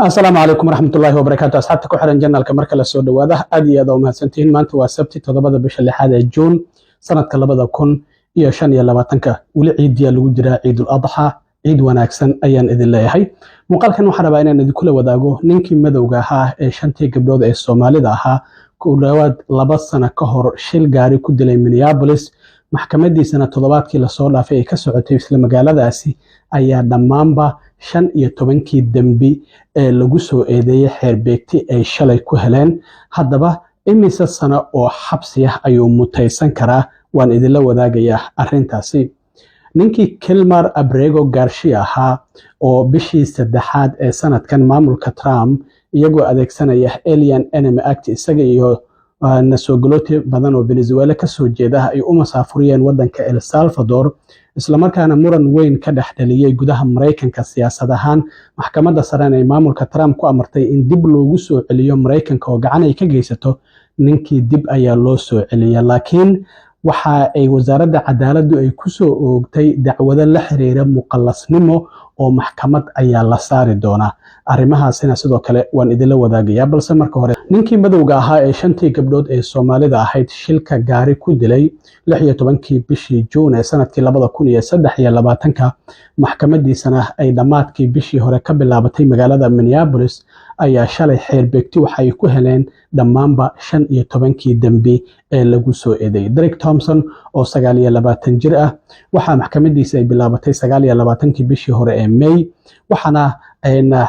السلام عليكم ورحمة الله وبركاته أصحابتي ku xiran janalka marka la soo dhawaada aad iyo aad u mahadsantihiin maanta waa sabti 7 bisha 6 ee June sanadka 2025 wali ciidiya lagu jiraa Ciidul Adha ciid wanaagsan ayaan idin leeyahay muuqaalkan waxaan rabaa inaan idin kula wadaago ninkii madowga ahaa ee shantii gabdhood ee Soomaalida ahaa ku dhawaad 2 sano ka hor shil gaari ku dilay Minneapolis maxkamadiisana toddobaadkii la soo dhaafay ay ka socotay isla magaaladaasi ayaa dhammaanba 15 dambi ee lagu soo eedeeyay xeerbeegti ay shalay ku heleen haddaba imise sano oo xabsi ah ayuu mutaysan karaa waan idinla wadaagayaa arrintaasi ninkii Kilmer Abrego Garcia ahaa oo bishii saddexaad ee sanadkan maamulka Trump iyagoo adeegsanaya Alien Enemy Act isaga iyo nasogolooti badan oo Venezuela ka soo jeeda ay u masaafuriyeen wadanka El Salvador isla markaana muran weyn ka dhaxdhaliyay gudaha Mareykanka siyaasad ahaan maxkamadda sare ee maamulka Trump ku amartay in dib loogu soo celiyo Mareykanka oo gacan ay ka geysato ninkii dib ayaa loo soo celiyay laakiin waxa ay wasaaradda cadaaladdu ay ku soo oogtay dacwado la xiriira muqallasnimo oo maxkamad ayaa la saari doonaa arrimahaasina sidoo kale waan idinla wadaagayaa balse marka hore ninkii madowga ahaa ee shantii gabdhood ee Soomaalida ahayd shilka gaari ku dilay 16 bishii June ee sanadkii 2023 maxkamadiisana ay dhamaadkii bishii hore ka bilaabatay magaalada Minneapolis ayaa shalay xeerbeegti waxay ku heleen dhammaanba 15 dambi ee lagu soo eedeeyay Derek Thompson oo 29 jir ah waxa maxkamadiisa ay bilaabatay 29 bishii hore ee May waxaana ayna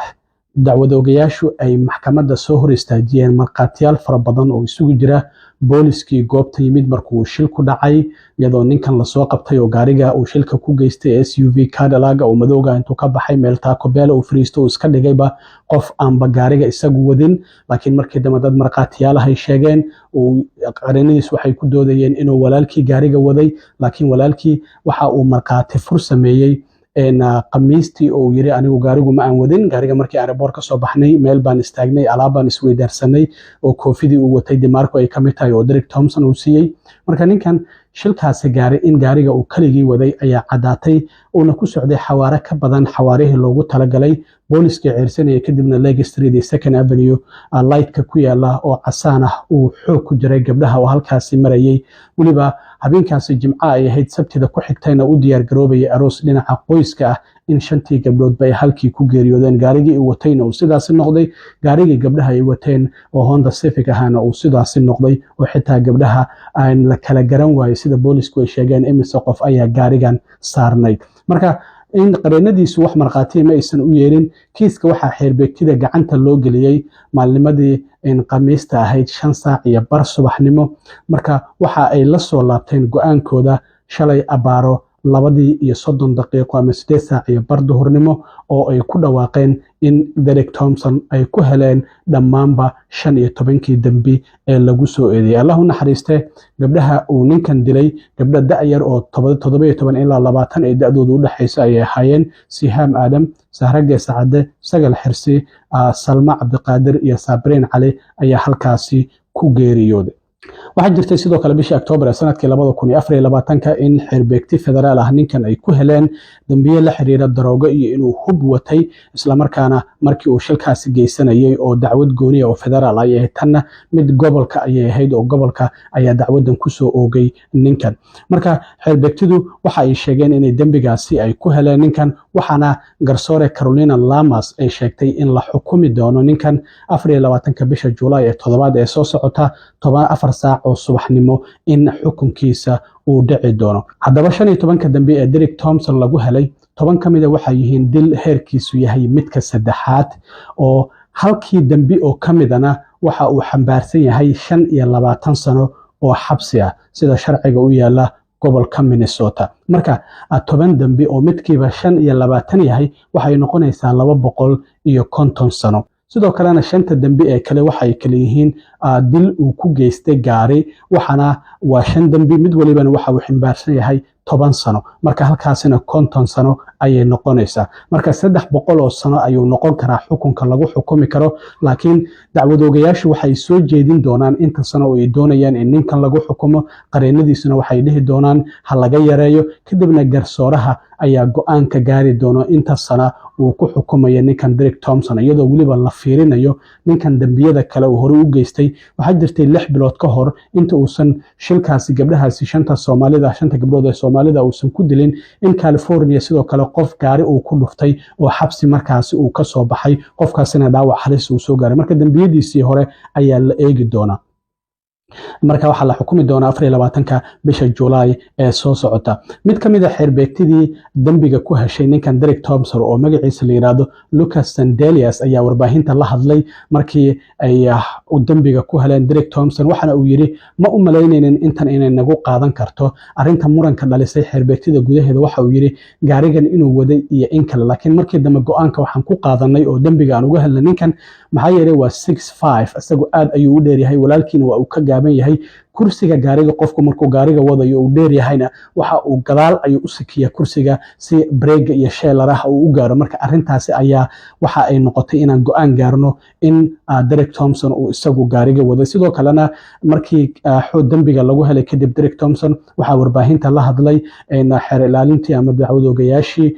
dacwadoogayaashu ay maxkamadda soo hor istaajiyeen marqaatiyaal fara badan oo isugu jira booliskii goobta yimid markuu shil ku dhacay iyadoo ninkan la soo qabtay oo gaariga uu shilka ku geystay SUV Cadillac oo madowga intuu ka baxay meel Taco Bell oo friisto iska dhigayba qof aanba gaariga isagu wadin laakiin markii dambe dad marqaatiyaal ay sheegeen oo qarinadiis waxay ku doodayeen inuu walaalkii gaariga waday laakiin walaalkii waxa uu marqaati fur sameeyay qamiistii oo yiri anigu gaarigu ma aan wadin gaariga markii airport ka soo baxnay meel baan istaagnay alaabaan isweydaarsanay oo koofidii uu watay Demarco ay kamid tahay oo Derek Thompson uu siiyay marka ninkan shilkaasi gaari in gaariga uu kaligii waday ayaa cadaatay oo ku socday xawaare ka badan xawaarihii loogu talagalay booliska ceersanaya kadibna Lake Street iyo Second Avenue lightka ku yaala oo casaan ah uu xoog ku jiray gabdhaha oo halkaasi marayay waliba habeenkaasi Jimcaha ay ahayd Sabtida ku xigtayna u diyaar garoobay aroos dhinaca qoyska ah in shantii gabdhood bay halkii ku geeriyoodeen gaarigii uu watayna uu sidaas noqday gaarigii gabdhaha ay wateen oo Honda Civic ahana uu sidaas noqday oo xitaa gabdhaha aan la kala garan waayay sida boolisku ay sheegeen imise qof ayaa gaarigan saarnay marka in qareenadiisu wax marqaati ma aysan u yeelin kiiska waxa xeerbeegtida gacanta loo geliyay maalnimadii in qamiista ahayd 5 saac iyo bar subaxnimo marka waxa ay la soo laabteen go'aankooda shalay abaaro 2:30 daqiiqo ama 8 saac iyo bar duhurnimo oo ay ku dhawaaqeen in Derek Thompson ay ku heleen dhammaanba 15 dambi ee lagu soo eedeeyay Allahu naxariiste gabdhaha uu ninkan dilay gabdha da'yar oo 17 ilaa 20 ay da'doodu u dhaxayso ay ahaayeen Siham Adam Sahrage Saade Sagal Xirsi Salma Cabdiqaadir iyo Sabreen Cali ayaa halkaasi ku geeriyooday waxaa jirtay sidoo kale bishii October sanadkii 2024 in xeerbeegti federaal ah ninkan ay ku heleen dambiye la xiriira daroogo iyo inuu hub watay isla markaana markii uu shilkaasi geysanayay oo dacwad gooniya oo federaal ay ahayd tan mid gobolka ay ahayd oo gobolka ayaa dacwadan ku soo oogay ninkan marka xeerbeegtidu waxa ay sheegeen in dambigaasi ay ku heleen ninkan waxaana garsoore Carolina Lamas ay sheegtay in la xukumi doono ninkan 24 bisha July ee 7 ee soo socota 4 saac oo subaxnimo in xukunkiisa uu dhici doono haddaba 15 dambi ee Derek Thompson lagu helay 10 kamid ah waxa yihiin dil heerkiisu yahay midka saddexaad oo halkii dambi oo kamidana waxa uu xambaarsan yahay 25 sano oo xabsi ah sida sharciga u yaala gobolka Minnesota marka 10 dambi oo midkiiba 25 yahay waxay noqonaysaa 250 sano sidoo kalena shanta dambi ee kale waxay kale yihiin dil uu ku geystay gaari waxana waa 5 dambi mid walibana waxa uu ximbaarsan yahay 10 sano marka halkaasina 50 sano ayay noqonaysaa. Marka 300 oo sano ayuu noqon karaa xukunka lagu xukumi karo, laakiin dacwadoogayaashu waxay soo jeedin doonaan inta sano oo ay doonayaan in ninkan lagu xukumo. Qareenadiisuna waxay dhihi doonaan ha laga yareeyo, kadibna garsooraha ayaa go'aan ka gaari doono inta sana uu ku xukumayo ninkan Derek Thompson, iyadoo weliba la fiirinayo ninkan dambiyada kale uu hore u geystay. Waxaa jirtay 6 bilood ka hor inta uusan shilkaasi gabdhahaasi 5 gabdhood ee Soomaalida uusan ku dilin, in California sidoo kale qof gaari uu ku dhuftay oo xabsi markaasi uu ka soo baxay, qofkaasina dhaawac halis uu soo gaaray. Marka dambiyadiisii hore ayaa la eegi doonaa. marka waxaa la xukumi doonaa 24 bisha July ee soo socota. Mid ka mid ah xeerbeegtidii dambiga ku heshay ninkan Derek Thompson oo magaciisa la yiraahdo Lucas Sandelius ayaa warbaahinta la hadlay markii ay dambiga ku heleen Derek Thompson, waxaana uu yiri ma u malaynaynin intan inay nagu qaadan karto. Arrinta muranka dhalisay xeerbeegtida gudaheeda waxa uu yiri gaarigan inuu waday iyo in kale, laakiin markii dambe go'aanka waxaan ku qaadanay oo dambiga aan uga helnay ninkan maxaa yeelay waa 6'5", isagu aad ayuu u dheer yahay, walaalkiina waa uu ka gaaban yahay. kursiga gaariga qofku markuu gaariga wadayo uu dheer yahayna waxa uu gadaal ayuu u sikiyaa kursiga si breega iyo sheelaraha uu u gaaro. Marka arrintaasi ayaa waxa ay noqotay inaan go'aan gaarno in Derek Thompson uu isagu gaariga waday. Sidoo kalena markii xoog dambiga lagu helay kadib Derek Thompson waxaa warbaahinta la hadlay xeer ilaalintii ama dacwadoogayaashii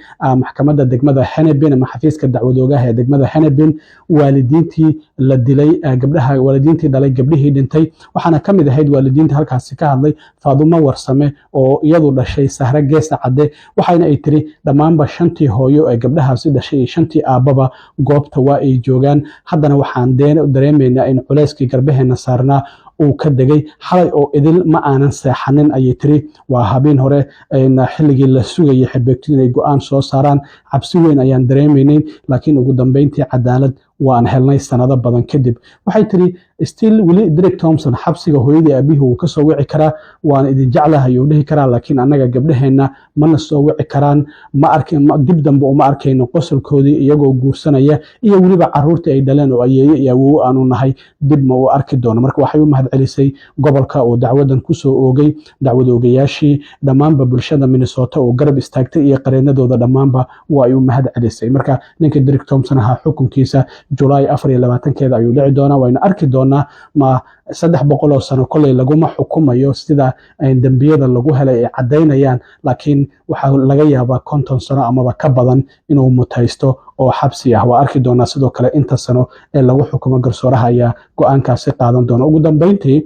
maxkamadda degmada Hennepin ama xafiiska dacwadoogaha ee degmada Hennepin, waalidiintii la dilay gabdhaha, waalidiintii dhalay gabdhihii dhintay. Waxaana ka mid ahayd waalidiinta halkaasi ka hadlay Faadumo Warsame oo iyadu dhashay Sahra Geesa Cadde, waxayna ay tiri dhammaanba 5tii hooyo ee gabdhahaasi dhashay iyo 5tii aababa goobta waa ay joogaan. Haddana waxaan dareemaynaa in culayskii garbaheena saarnaa uu ka degay. Xalay oo idil ma aanan seexanin ayay tiri, waa habeen hore xilligii la sugayay xeerbeegtidu inay go'aan soo saaraan. Cabsi weyn ayaan dareemaynay, laakiin ugu dambeyntii cadaalad waan helnay sanado badan kadib. Waxay tiri still weli Derek Thompson xabsiga hooyadii aabihii uu ka soo wici karaa, waan idin jeclahay ayuu dhihi karaa, laakiin annaga gabdhaheena mana soo wici karaan, dib dambe uma arkayno qosolkoodii iyagoo guursanaya iyo weliba caruurtii ay dhaleen oo ayeeye iyo awow aanu nahay dib ma u arki doono. Marka waxay u mahadcelisay gobolka oo dacwadan ku soo oogay, dacwadoogayaashii, dhammaanba bulshada Minnesota oo garab istaagtay iyo qareenadooda dhammaanba waa ay u mahadcelisay. Marka ninka Derek Thompson ahaa xukunkiisa July 24 ayuu dhici doonaa. Wayna arki doonaa ma 300 oo sano kolay laguma xukumayo sida dambiyada lagu helay ay cadaynayaan, laakiin waxaa laga yaabaa 50 sano amaba ka badan inuu mutaysto oo xabsi ah. Waa arki doonaa sidoo kale inta sano ee lagu xukumo. garsooraha ayaa go'aankaasi qaadan doona. Ugu dambeyntii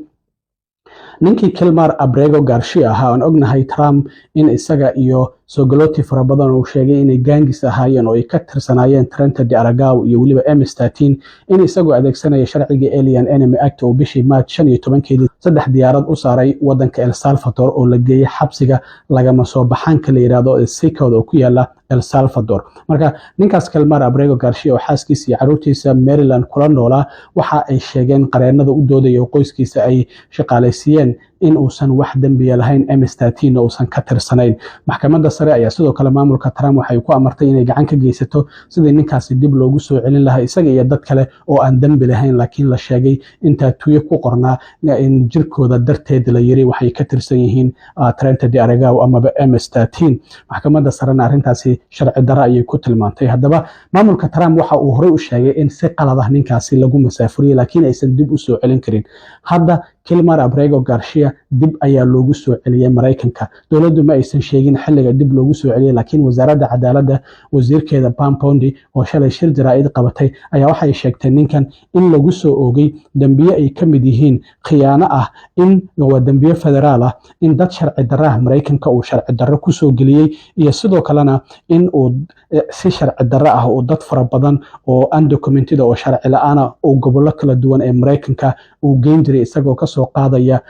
ninkii Kilmer Abrego Garcia ahaa, aan ognahay Trump in isaga iyo sogoloti fara badan uu sheegay inay gaangis ahaayeen oo ay ka tirsanaayeen Trenta de Aragao iyo weliba M13, in isagoo adeegsanaya sharciga Alien Enemy Act oo bishii March 15 saddex diyaarad u saaray wadanka El Salvador oo la geeyay xabsiga lagama soo baxaanka la yiraahdo Secaucus oo ku yaala El Salvador. Marka ninkaas Kilmer Abrego Garcia oo xaaskiisa iyo caruurtiisa Maryland kula noolaa waxa ay sheegeen qareenada u doodaya qoyskiisa ay shaqaalaysiiyeen in uusan wax dambiya lahayn, M13 uusan ka tirsanayn. Maxkamadda sare ayaa sidoo kale maamulka Trump waxay ku amartay inay gacan ka geysato sidii ninkaasi dib loogu soo celin lahaa isaga iyo dad kale oo aan dambi lahayn, laakiin la sheegay inta tuuyo ku qornaa in jirkooda darteed la yiri waxay ka tirsan yihiin Trenta de Aragao amaba M13. Maxkamadda sarena arrintaasi sharci darro ayay ku tilmaantay. Haddaba maamulka Trump waxa uu horey u sheegay in si qalad ah ninkaasi lagu masaafuriyay, laakiin aysan dib u soo celin karin. Hadda Kilmer Abrego Garcia dib ayaa loogu soo celiyay Mareykanka. Dowladdu ma aysan sheegin xilliga dib loogu soo celiyay, laakiin wasaaradda cadaaladda wasiirkeeda Pam Bondi oo shalay shir jaraa'id qabatay ayaa waxay sheegtay ninkan in lagu soo oogay dambiye ay ka mid yihiin khiyaano ah, in waa dambiye federaal ah, in dad sharci darro ah Mareykanka uu sharci darro ku soo geliyay, iyo sidoo kalena in uu si sharci darro ah oo dad fara badan oo undocumented oo sharci la'aan ah oo gobollo kala duwan ee Mareykanka uu geyn jiray isagoo ka soo qaadaya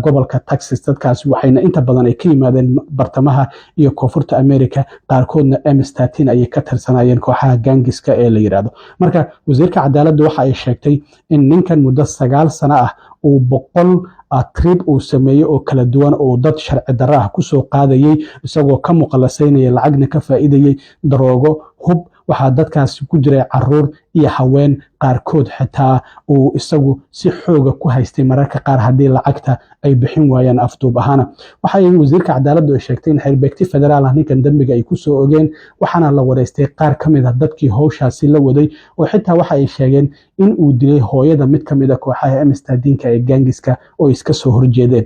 gobolka Texas. Dadkaas waxayna inta badan ay ka yimaadeen bartamaha iyo koonfurta America, qaarkoodna M13 ayay ka tirsanayeen kooxaha gaangiska ee la yiraahdo. Marka wasiirka cadaaladda waxa ay sheegtay in ninkan muddo 9 sano ah uu 100 trip uu sameeyay oo kala duwan oo dad sharci darro ah ku soo qaadayay isagoo ka muqallasaynaya lacagna ka faa'iidayay daroogo, hub, waxaa dadkaasi ku jiray caruur iyo haween qaarkood xitaa uu isagu si xooga ku haystay mararka qaar haddii lacagta ay bixin waayaan afduub ahaana. waxay wasiirka cadaaladdu ay sheegtay in xeerbeegti federaal ah ninkan dembiga ay ku soo ogeen, waxaana la wareystay qaar ka mid ah dadkii howshaasi la waday oo xitaa waxa ay sheegeen in uu dilay hooyada mid ka mid a kooxaha emstadinka ee gaangiska oo iska soo horjeedeen.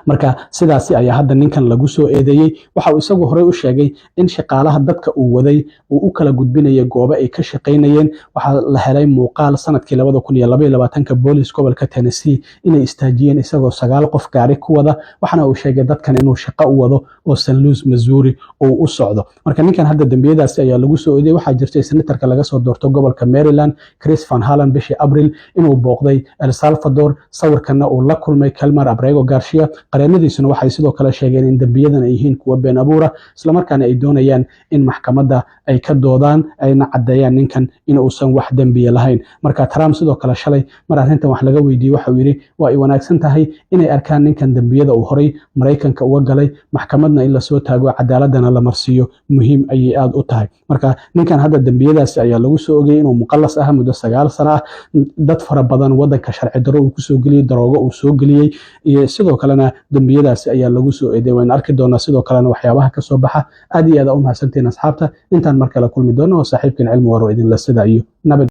marka sidaasi ayaa hadda ninkan lagu soo eedeeyey. waxa uu isagu horey u sheegay in shaqaalaha dadka uu waday uu u kala gudbinayay goobo ay ka shaqaynayeen. waxaa la helay muuqaal sanadkii 2022 boolis gobolka Tennessee inay istaajiyeen isagoo 9 qof gaari ku wada, waxaana uu sheegay dadkan inuu shaqo u wado oo St. Louis, Missouri uu u socdo. marka ninkan hadda dambiyadaasi ayaa lagu soo eedeeyey. waxaa jirtay senatarka laga soo doorto gobolka Maryland Chris Van Hollen bishii Abriil inuu booqday El Salvador, sawirkana uu la kulmay Kelmer Abrego Garcia. qareenadiisuna waxay sidoo kale sheegeen in dambiyadan ay yihiin kuwa been abuura, islamarkaana ay doonayaan in maxkamadda ay ka doodaan ayna caddeeyaan ninkan in uusan wax dembiya lahayn. marka Trump sidoo kale shalay mar arrintan wax laga weydiiyey waxa uu yidhi waa ay wanaagsan tahay inay arkaan ninkan dambiyada uu horay Maraykanka uga galay, maxkamadna in lasoo taago cadaaladana la marsiiyo muhiim ayay aad u tahay. marka ninkan hadda dambiyadaasi ayaa lagu soo ogayay inuu muqallas ah muddo 9 sano ah, dad fara badan wadanka sharci darro uu kusoo geliyey, daroogo uu soo geliyey, iyo sidoo kalena dambiyadaasi ayaa lagu soo eedeeyay. wayna arki doonaa sidoo kalena waxyaabaha ka soo baxa. aad iyo aad u mahadsantiin asxaabta. intaan mar kale kulmi doono oo saaxiibkan cilmi waro idinla sida iyo nabad.